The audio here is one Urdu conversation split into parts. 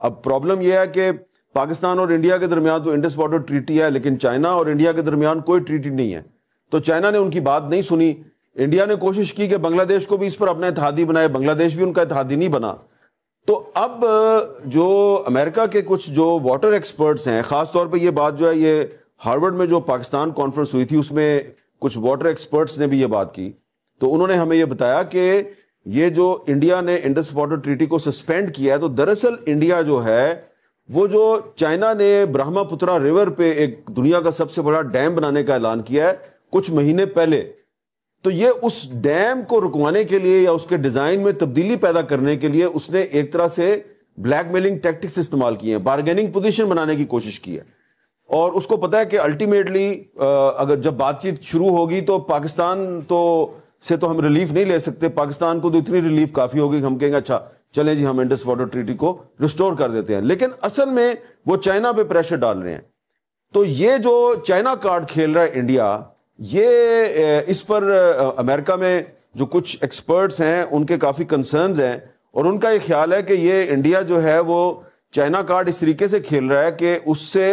اب پرابلم یہ ہے کہ پاکستان اور انڈیا کے درمیان تو انڈس واٹر ٹریٹی ہے، لیکن چائنا اور انڈیا کے درمیان کوئی ٹریٹی نہیں ہے. تو چائنا نے ان کی بات نہیں سنی. انڈیا نے کوشش کی کہ بنگلہ دیش کو بھی اس پر اپنا اتحادی بنائے، بنگلہ دیش بھی ان کا اتحادی نہیں بنا. تو اب جو امریکہ کے کچھ جو واٹر ایکسپرٹس ہیں، خاص طور پہ یہ بات جو ہے یہ ہارورڈ میں جو پاکستان کانفرنس ہوئی تھی اس میں کچھ واٹر ایکسپرٹس نے بھی یہ بات کی. تو انہوں نے ہمیں یہ بتایا کہ یہ جو انڈیا نے انڈس واٹر ٹریٹی کو سسپینڈ کیا ہے، تو دراصل انڈیا جو ہے وہ جو چائنا نے برہما پترا ریور پہ ایک دنیا کا سب سے بڑا ڈیم بنانے کا اعلان کیا ہے کچھ مہینے پہلے، تو یہ اس ڈیم کو رکوانے کے لیے یا اس کے ڈیزائن میں تبدیلی پیدا کرنے کے لیے اس نے ایک طرح سے بلیک میلنگ ٹیکٹکس استعمال کیے ہیں، بارگیننگ پوزیشن بنانے کی کوشش کی ہے. اور اس کو پتا ہے کہ الٹیمیٹلی اگر جب بات چیت شروع ہوگی تو پاکستان سے تو ہم ریلیف نہیں لے سکتے. پاکستان کو تو اتنی ریلیف کافی ہوگی کہ ہم کہیں گے اچھا چلیں جی ہم انڈس واٹر ٹریٹی کو ریسٹور کر دیتے ہیں، لیکن اصل میں وہ چائنا پہ پریشر ڈال رہے ہیں. تو یہ جو چائنا کارڈ کھیل رہا ہے انڈیا، یہ اس پر امریکہ میں جو کچھ ایکسپرٹس ہیں ان کے کافی کنسرنز ہیں، اور ان کا یہ خیال ہے کہ یہ انڈیا جو ہے وہ چائنا کارڈ اس طریقے سے کھیل رہا ہے کہ اس سے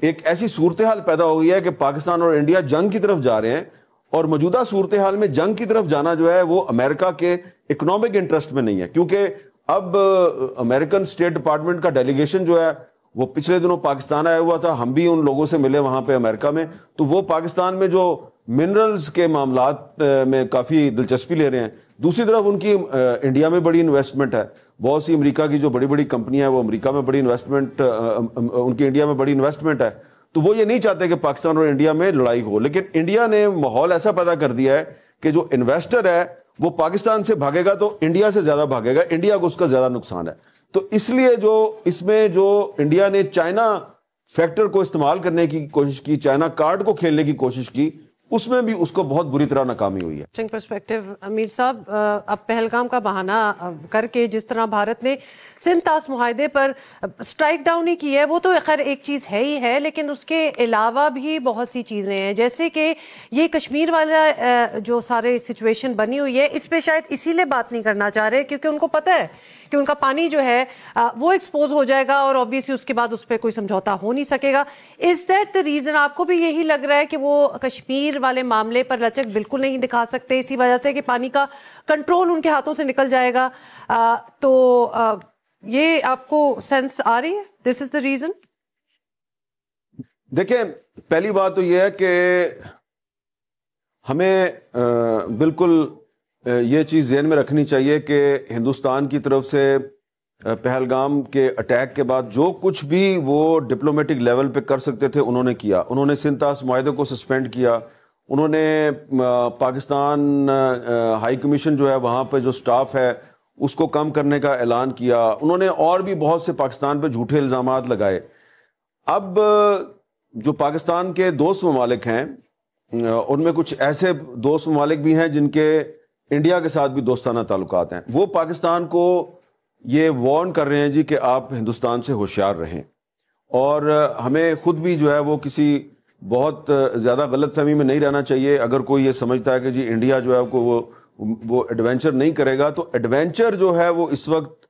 ایک ایسی صورتحال پیدا ہو گئی ہے کہ پاکستان اور انڈیا جنگ کی طرف جا رہے ہیں، اور موجودہ صورتحال میں جنگ کی طرف جانا جو ہے وہ امریکہ کے اکنامک انٹرسٹ میں نہیں ہے. کیونکہ اب امریکن اسٹیٹ ڈپارٹمنٹ کا ڈیلیگیشن جو ہے وہ پچھلے دنوں پاکستان آیا ہوا تھا، ہم بھی ان لوگوں سے ملے وہاں پہ امریکہ میں. تو وہ پاکستان میں جو منرلز کے معاملات میں کافی دلچسپی لے رہے ہیں. دوسری طرف ان کی انڈیا میں بڑی انویسٹمنٹ ہے، بہت سی امریکہ کی جو بڑی بڑی کمپنیاں ہیں وہ امریکہ میں بڑی انویسٹمنٹ، ان کی انڈیا میں بڑی انویسٹمنٹ ہے. تو وہ یہ نہیں چاہتے کہ پاکستان اور انڈیا میں لڑائی ہو، لیکن انڈیا نے ماحول ایسا پیدا کر دیا ہے کہ جو انویسٹر ہے وہ پاکستان سے بھاگے گا تو انڈیا سے زیادہ بھاگے گا، انڈیا کو اس کا زیادہ نقصان ہے. تو اس لیے جو اس میں جو انڈیا نے چائنا فیکٹر کو استعمال کرنے کی کوشش کی، چائنا کارڈ کو کھیلنے کی کوشش کی، اس میں بھی اس کو بہت بری طرح ناکامی ہوئی ہے. پرسپیکٹو امیر صاحب، اب پہلگام کا بہانہ کر کے جس طرح بھارت نے سندھ طاس معاہدے پر سٹرائک ڈاؤن ہی کی ہے، وہ تو خیر ایک چیز ہے ہی ہے، لیکن اس کے علاوہ بھی بہت سی چیزیں ہیں، جیسے کہ یہ کشمیر والا جو سارے سچویشن بنی ہوئی ہے، اس پہ شاید اسی لیے بات نہیں کرنا چاہ رہے کیونکہ ان کو پتہ ہے کہ ان کا پانی جو ہے وہ ایکسپوز ہو جائے گا اور obviously اس کے بعد اس پہ کوئی سمجھوتا ہو نہیں سکے گا. Is that the reason؟ آپ کو بھی یہی لگ رہا ہے کہ وہ کشمیر والے معاملے پر لچک بالکل نہیں دکھا سکتے اسی وجہ سے کہ پانی کا کنٹرول ان کے ہاتھوں سے نکل جائے گا؟ تو یہ آپ کو سینس آ رہی ہے دس از دا ریزن؟ دیکھیں، پہلی بات تو یہ ہے کہ ہمیں بالکل یہ چیز ذہن میں رکھنی چاہیے کہ ہندوستان کی طرف سے پہلگام کے اٹیک کے بعد جو کچھ بھی وہ ڈپلومیٹک لیول پہ کر سکتے تھے انہوں نے کیا. انہوں نے سندھ طاس معاہدے کو سسپینڈ کیا، انہوں نے پاکستان ہائی کمیشن جو ہے وہاں پہ جو سٹاف ہے اس کو کم کرنے کا اعلان کیا، انہوں نے اور بھی بہت سے پاکستان پہ جھوٹے الزامات لگائے. اب جو پاکستان کے دوست ممالک ہیں ان میں کچھ ایسے دوست ممالک بھی ہیں جن کے انڈیا کے ساتھ بھی دوستانہ تعلقات ہیں، وہ پاکستان کو یہ وارن کر رہے ہیں جی کہ آپ ہندوستان سے ہوشیار رہیں، اور ہمیں خود بھی جو ہے وہ کسی بہت زیادہ غلط فہمی میں نہیں رہنا چاہیے. اگر کوئی یہ سمجھتا ہے کہ جی انڈیا جو ہے وہ ایڈونچر نہیں کرے گا، تو ایڈونچر جو ہے وہ اس وقت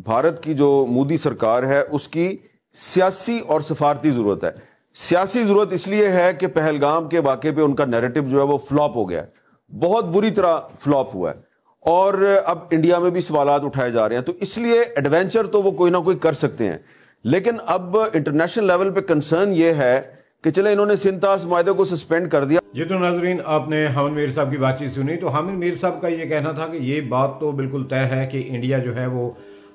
بھارت کی جو مودی سرکار ہے اس کی سیاسی اور سفارتی ضرورت ہے. سیاسی ضرورت اس لیے ہے کہ پہلگام کے واقعے پہ ان کا نیریٹو جو ہے وہ فلاپ ہو گیا ہے، بہت بری طرح فلاپ ہوا ہے، اور اب انڈیا میں بھی سوالات اٹھائے جا رہے ہیں. تو اس لیے ایڈونچر تو وہ کوئی نہ کوئی کر سکتے ہیں، لیکن اب انٹرنیشنل لیول پہ کنسرن یہ ہے کہ چلے انہوں نے سندھ طاس معاہدے کو سسپینڈ کر دیا. یہ تو ناظرین آپ نے حامد میر صاحب کی بات چیت سنی. تو حامد میر صاحب کا یہ کہنا تھا کہ یہ بات تو بالکل طے ہے کہ انڈیا جو ہے وہ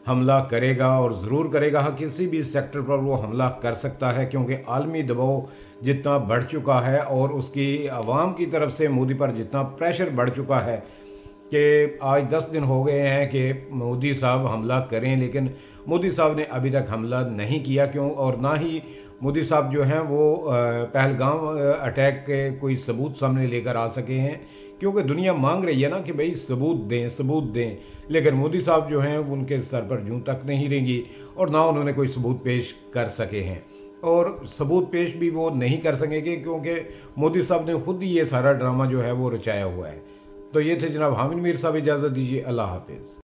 حملہ کرے گا اور ضرور کرے گا، کسی بھی سیکٹر پر وہ حملہ کر سکتا ہے، کیونکہ عالمی دباؤ جتنا بڑھ چکا ہے اور اس کی عوام کی طرف سے مودی پر جتنا پریشر بڑھ چکا ہے کہ آج 10 دن ہو گئے ہیں کہ مودی صاحب حملہ کریں، لیکن مودی صاحب نے ابھی تک حملہ نہیں کیا. کیوں؟ اور نہ ہی مودی صاحب جو ہیں وہ پہلگام اٹیک کے کوئی ثبوت سامنے لے کر آ سکے ہیں، کیونکہ دنیا مانگ رہی ہے نا کہ بھئی ثبوت دیں، لیکن مودی صاحب جو ہیں ان کے سر پر جوں تک نہیں رہیں اور نہ انہوں نے کوئی ثبوت پیش کر سکے ہیں، اور ثبوت پیش بھی وہ نہیں کر سکیں گے کیونکہ مودی صاحب نے خود ہی یہ سارا ڈرامہ جو ہے وہ رچایا ہوا ہے. تو یہ تھے جناب حامد میر صاحب، اجازت دیجیے، اللہ حافظ.